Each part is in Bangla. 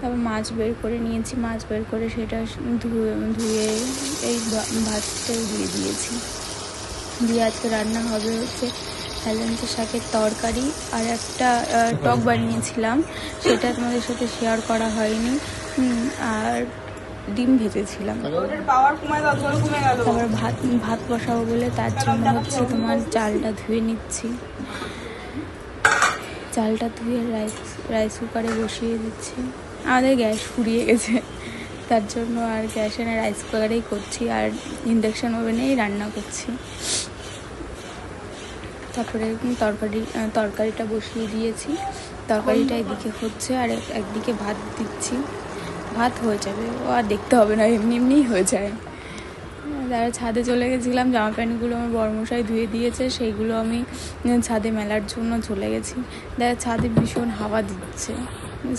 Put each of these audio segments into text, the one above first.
তারপর মাছ বের করে নিয়েছি, মাছ বের করে সেটা ধুয়ে এই ভাতটাও দিয়ে দিয়েছি। দিয়ে আজকে রান্না হবে হচ্ছে হেলেঞ্চা শাকের তরকারি, আর একটা টক বানিয়েছিলাম, সেটা তোমাদের সাথে শেয়ার করা হয়নি, আর ডিম ভেজেছিলাম। তারপর ভাত বসাবো বলে তার জন্য হচ্ছে তোমার চালটা ধুয়ে নিচ্ছি, চালটা ধুয়ে রাইস কুকারে বসিয়ে দিচ্ছি। আমাদের গ্যাস ফুরিয়ে গেছে, তার জন্য আর গ্যাসে না রাইস কুকারেই করছি, আর ইন্ডাকশান ওভেনেই রান্না করছি। তারপরে তরকারিটা বসিয়ে দিয়েছি, তরকারিটা এদিকে হচ্ছে আর একদিকে ভাত দিচ্ছি। ভাত হয়ে যাবে, ও আর দেখতে হবে না, এমনিই হয়ে যায়। তারা ছাদে চলে গেছিলাম, জামা প্যান্টগুলো আমার বড়মশাই ধুয়ে দিয়েছে, সেইগুলো আমি ছাদে মেলার জন্য চলে গেছি। দেখা ছাদে ভীষণ হাওয়া দিচ্ছে,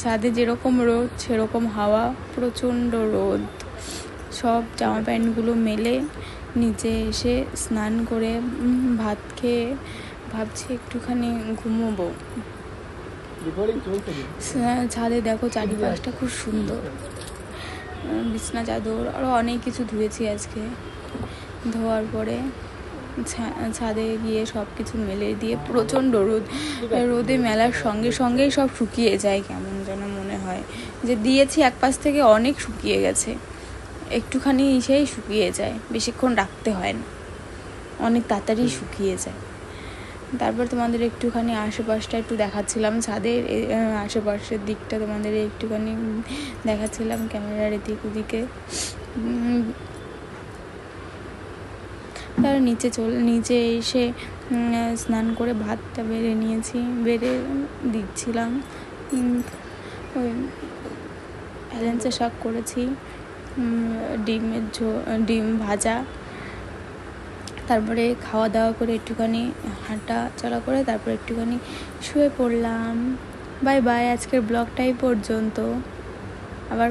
ছাদে যেরকম রোদ সেরকম হাওয়া, প্রচণ্ড রোদ। সব জামা প্যান্টগুলো মেলে নিচে এসে স্নান করে ভাত খেয়ে ভাবছি একটুখানি ঘুমোবো। ছাদে দেখো চারিপাশটা খুব সুন্দর, বিছনা চাদর আরও অনেক কিছু ধুয়েছি আজকে। ধোয়ার পরে ছাদে গিয়ে সব কিছু মেলে দিয়ে, প্রচণ্ড রোদে মেলার সঙ্গে সঙ্গেই সব শুকিয়ে যায়, কেমন যেন মনে হয় যে দিয়েছি এক পাশ থেকে অনেক শুকিয়ে গেছে, একটুখানি এসেই শুকিয়ে যায়, বেশিক্ষণ রাখতে হয় না, অনেক তাড়াতাড়ি শুকিয়ে যায়। তারপর তোমাদের একটুখানি আশেপাশটা একটু দেখাচ্ছিলাম, ছাদের আশেপাশের দিকটা তোমাদের একটুখানি দেখাচ্ছিলাম ক্যামেরার এদিক ওদিকে। তার নিচে এসে স্নান করে ভাতটা বেড়ে নিয়েছি, বেড়ে দিচ্ছিলাম। ওই হেলেঞ্চা শাক করেছি, ডিম ভাজা। তারপরে খাওয়া দাওয়া করে একটুখানি হাঁটা চলা করে তারপর একটুখানি শুয়ে পড়লাম। বাই বাই, আজকের ব্লগটাই পর্যন্ত, আবার